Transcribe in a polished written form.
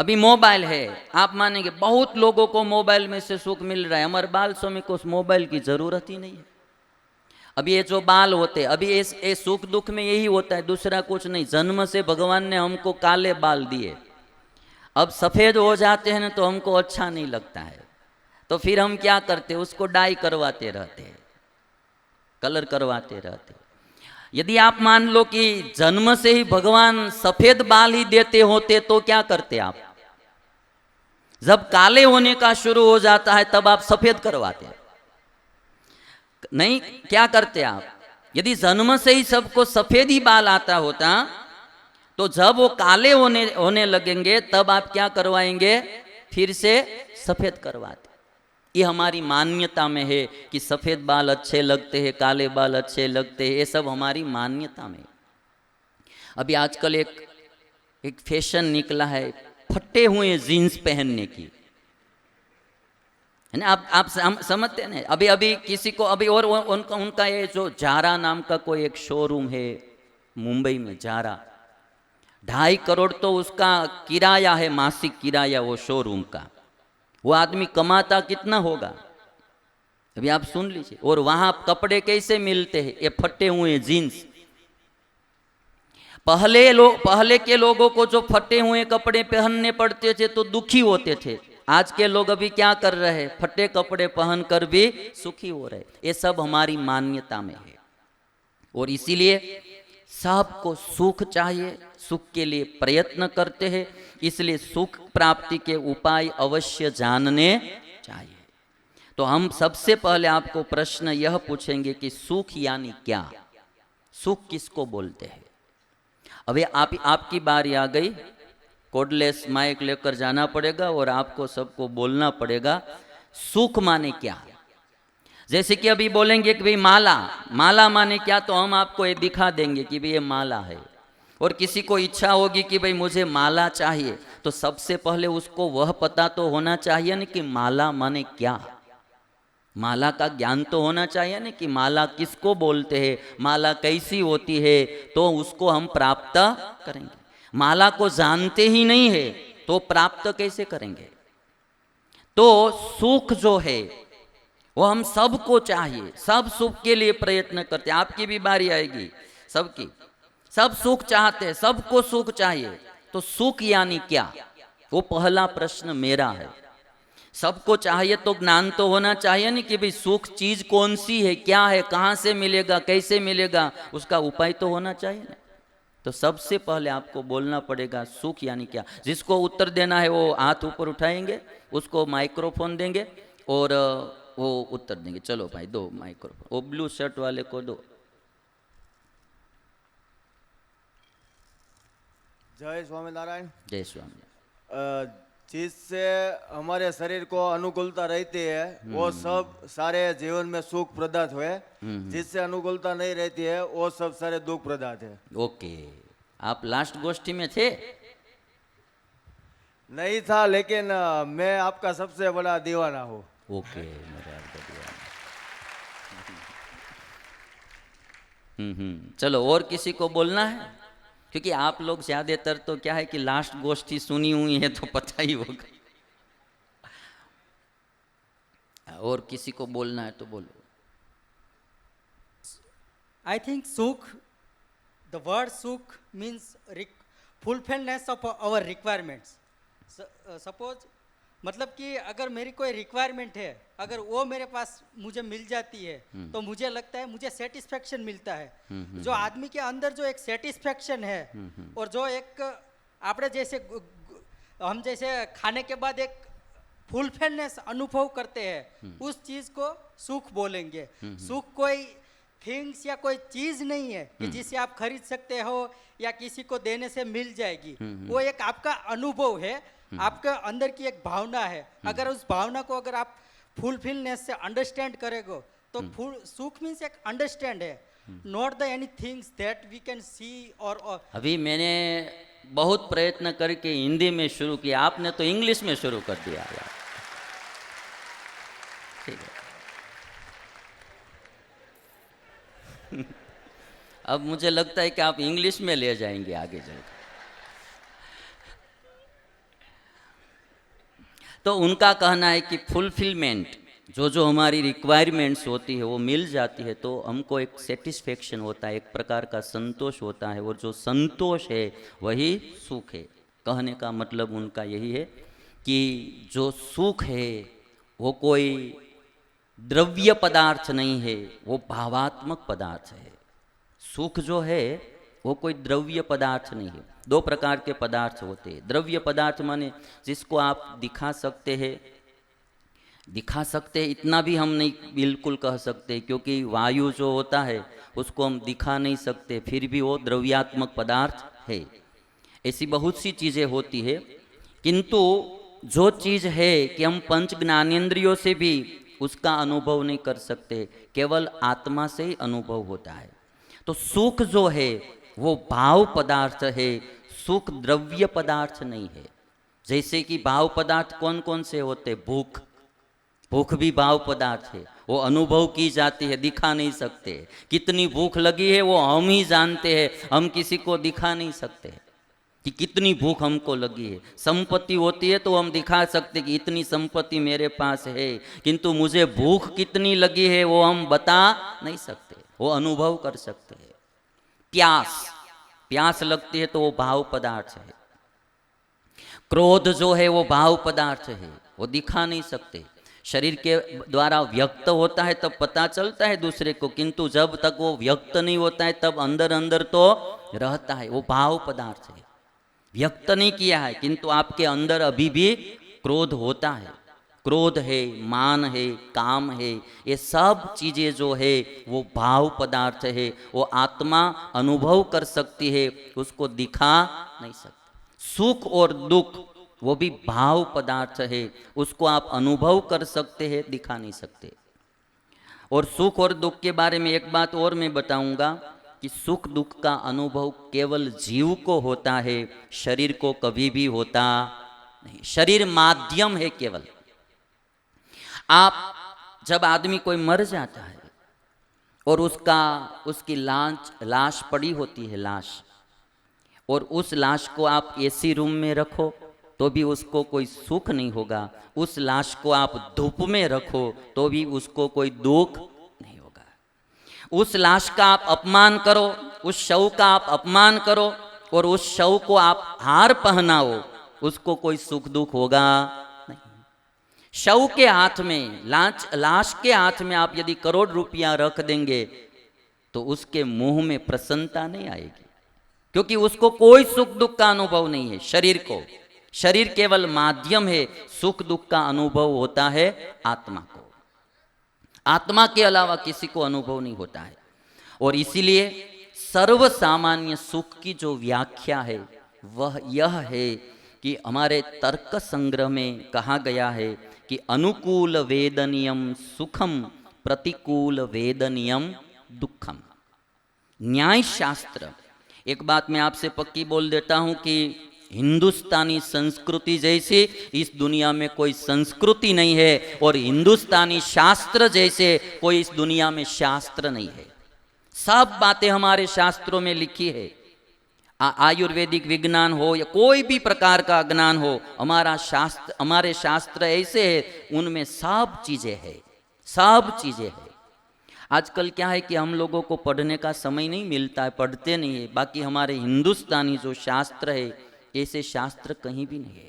अभी मोबाइल है, आप मानेंगे बहुत लोगों को मोबाइल में से सुख मिल रहा है, हमारे बाल स्वामी को उस मोबाइल की जरूरत ही नहीं है। अभी ये जो बाल होते, अभी ये सुख दुख में यही होता है, दूसरा कुछ नहीं। जन्म से भगवान ने हमको काले बाल दिए, अब सफेद हो जाते हैं ना तो हमको अच्छा नहीं लगता है, तो फिर हम क्या करते, उसको डाई करवाते रहते हैं, कलर करवाते रहते। यदि आप मान लो कि जन्म से ही भगवान सफेद बाल ही देते होते तो क्या करते आप? जब काले होने का शुरू हो जाता है तब आप सफेद करवाते नहीं, क्या करते आप? यदि जन्म से ही सबको सफेद ही बाल आता होता तो जब वो काले होने लगेंगे तब आप क्या करवाएंगे? फिर से सफेद करवाते। ये हमारी मान्यता में है कि सफेद बाल अच्छे लगते हैं, काले बाल अच्छे लगते हैं, ये सब हमारी मान्यता में। अभी आजकल एक फैशन निकला है फटे हुए जीन्स पहनने की, है ना? आप समझते हैं ना? अभी अभी किसी को अभी और उनका ये जो जारा नाम का कोई एक शोरूम है मुंबई में, जारा, 2.5 करोड़ तो उसका किराया है, मासिक किराया वो शोरूम का। वो आदमी कमाता कितना होगा अभी आप सुन लीजिए। और वहां कपड़े कैसे मिलते हैं? ये फटे हुए जीन्स। पहले के लोगों को जो फटे हुए कपड़े पहनने पड़ते थे तो दुखी होते थे, आज के लोग अभी क्या कर रहे हैं? फटे कपड़े पहनकर भी सुखी हो रहे। ये सब हमारी मान्यता में है, और इसीलिए सबको सुख चाहिए, सुख के लिए प्रयत्न करते हैं, इसलिए सुख प्राप्ति के उपाय अवश्य जानने चाहिए। तो हम सबसे पहले आपको प्रश्न यह पूछेंगे कि सुख यानी क्या? सुख किसको बोलते हैं? अभी आपकी बारी आ गई, कोडलेस माइक लेकर जाना पड़ेगा और आपको सबको बोलना पड़ेगा सुख माने क्या। जैसे कि अभी बोलेंगे कि भाई माला, माला माने क्या, तो हम आपको ये दिखा देंगे कि भाई ये माला है। और किसी को इच्छा होगी कि भाई मुझे माला चाहिए, तो सबसे पहले उसको वह पता तो होना चाहिए ना कि माला माने क्या। माला का ज्ञान तो होना चाहिए ना कि माला किसको बोलते हैं, माला कैसी होती है, तो उसको हम प्राप्त करेंगे। माला को जानते ही नहीं है तो प्राप्त कैसे करेंगे? तो सुख जो है वो हम सबको चाहिए, सब सुख के लिए प्रयत्न करते हैं। आपकी भी बारी आएगी, सबकी, सब सुख चाहते हैं, सबको सुख चाहिए। तो सुख यानी क्या, वो पहला प्रश्न मेरा है। सबको चाहिए तो ज्ञान तो होना चाहिए ना कि भाई सुख चीज कौन सी है, क्या है, कहाँ से मिलेगा, कैसे मिलेगा, उसका उपाय तो होना चाहिए ना। तो सबसे पहले आपको बोलना पड़ेगा सुख यानी क्या। जिसको उत्तर देना है वो हाथ ऊपर उठाएंगे, उसको माइक्रोफोन देंगे और वो उत्तर देंगे। चलो भाई, दो माइक्रोफोन, वो ब्लू शर्ट वाले को दो। जय स्वामीनारायण। जय स्वामी। जिससे हमारे शरीर को अनुकूलता रहती है वो सब सारे जीवन में सुख प्रदात हुए, जिससे अनुकूलता नहीं रहती है वो सब सारे दुख प्रदात है। ओके, आप लास्ट गोष्ठी में थे? नहीं था, लेकिन मैं आपका सबसे बड़ा दीवाना हूँ। ओके, मेरा दीवाना। चलो, और किसी को बोलना है? क्योंकि आप लोग ज्यादातर तो क्या है कि लास्ट गोष्ठी सुनी हुई है तो पता ही होगा। और किसी को बोलना है तो बोलो। I think sukh, the word sukh means fulfillment of our requirements. Suppose मतलब कि अगर मेरी कोई रिक्वायरमेंट है, अगर वो मेरे पास मुझे मिल जाती है तो मुझे लगता है मुझे सेटिस्फेक्शन मिलता है। जो आदमी के अंदर जो एक सेटिस्फेक्शन है और जो एक आपने जैसे हम जैसे खाने के बाद एक फुलफिलनेस अनुभव करते हैं, उस चीज को सुख बोलेंगे। सुख कोई थिंग्स या कोई चीज नहीं है कि जिसे आप खरीद सकते हो या किसी को देने से मिल जाएगी। वो एक आपका अनुभव है, आपके अंदर की एक भावना है। अगर उस भावना को अगर आप फुलफिलनेस से अंडरस्टैंड करेंगे तो सुख मीन्स एक अंडरस्टैंड है, not the any things that we can see और अभी मैंने बहुत प्रयत्न करके हिंदी में शुरू किया, आपने तो इंग्लिश में शुरू कर दिया यार। ठीक है, अब मुझे लगता है कि आप इंग्लिश में ले जाएंगे आगे चलकर। तो उनका कहना है कि फुलफिलमेंट जो हमारी रिक्वायरमेंट्स होती है वो मिल जाती है तो हमको एक सेटिस्फेक्शन होता है, एक प्रकार का संतोष होता है, और जो संतोष है वही सुख है। कहने का मतलब उनका यही है कि जो सुख है वो कोई द्रव्य पदार्थ नहीं है, वो भावात्मक पदार्थ है। सुख जो है वो कोई द्रव्य पदार्थ नहीं है। दो प्रकार के पदार्थ होते हैं। द्रव्य पदार्थ माने जिसको आप दिखा सकते हैं इतना भी हम नहीं बिल्कुल कह सकते, क्योंकि वायु जो होता है उसको हम दिखा नहीं सकते, फिर भी वो द्रव्यात्मक पदार्थ है। ऐसी बहुत सी चीज़ें होती है, किंतु जो चीज़ है कि हम पंच ज्ञानेंद्रियों से भी उसका अनुभव नहीं कर सकते, केवल आत्मा से ही अनुभव होता है। तो सुख जो है वो भाव पदार्थ है, सुख द्रव्य पदार्थ नहीं है। जैसे कि भाव पदार्थ कौन कौन से होते? भूख भी भाव पदार्थ है, वो अनुभव की जाती है, दिखा नहीं सकते। कितनी भूख लगी है वो हम ही जानते हैं, हम किसी को दिखा नहीं सकते कि कितनी भूख हमको लगी है। संपत्ति होती है तो हम दिखा सकते कि इतनी संपत्ति मेरे पास है, किंतु मुझे भूख कितनी लगी है वो हम बता नहीं सकते, वो अनुभव कर सकते हैं। प्यास लगती है तो वो भाव पदार्थ है। क्रोध जो है वो भाव पदार्थ है, वो दिखा नहीं सकते। शरीर के द्वारा व्यक्त होता है तब पता चलता है दूसरे को, किंतु जब तक वो व्यक्त नहीं होता है तब अंदर अंदर तो रहता है, वो भाव पदार्थ है। व्यक्त नहीं किया है किंतु आपके अंदर अभी भी क्रोध होता है। क्रोध है, मान है, काम है, ये सब चीज़ें जो है वो भाव पदार्थ है। वो आत्मा अनुभव कर सकती है, उसको दिखा नहीं सकती। सुख और दुख वो भी भाव पदार्थ है, उसको आप अनुभव कर सकते हैं, दिखा नहीं सकते। और सुख और दुख के बारे में एक बात और मैं बताऊंगा कि सुख दुख का अनुभव केवल जीव को होता है, शरीर को कभी भी होता नहीं। शरीर माध्यम है केवल। आप जब आदमी कोई मर जाता है और उसकी लाश पड़ी होती है, लाश, और उस लाश को आप एसी रूम में रखो तो भी उसको कोई सुख नहीं होगा। उस लाश को आप धूप में रखो तो भी उसको कोई दुख नहीं होगा। उस लाश का आप अपमान करो, उस शव का आप अपमान करो और उस शव को आप हार पहनाओ, उसको कोई सुख दुख होगा नहीं। शव के हाथ में, लाश के हाथ में आप यदि करोड़ रुपया रख देंगे तो उसके मुंह में प्रसन्नता नहीं आएगी, क्योंकि उसको कोई सुख दुख का अनुभव नहीं है। शरीर केवल माध्यम है, सुख दुख का अनुभव होता है आत्मा को। आत्मा के अलावा किसी को अनुभव नहीं होता है। और इसीलिए सर्व सामान्य सुख की जो व्याख्या है वह यह है कि हमारे तर्क संग्रह में कहा गया है कि अनुकूल वेदनीयम सुखम, प्रतिकूल वेदनीयम दुखम। न्याय शास्त्र, एक बात मैं आपसे पक्की बोल देता हूं कि हिंदुस्तानी संस्कृति जैसे इस दुनिया में कोई संस्कृति नहीं है, और हिंदुस्तानी शास्त्र जैसे कोई इस दुनिया में शास्त्र नहीं है। सब बातें हमारे शास्त्रों में लिखी है। आयुर्वेदिक विज्ञान हो या कोई भी प्रकार का ज्ञान हो, हमारे शास्त्र ऐसे है, उनमें सब चीजें है। आजकल क्या है कि हम लोगों को पढ़ने का समय नहीं मिलता है, पढ़ते नहीं है। बाकी हमारे हिंदुस्तानी जो शास्त्र है, ऐसे शास्त्र कहीं भी नहीं है।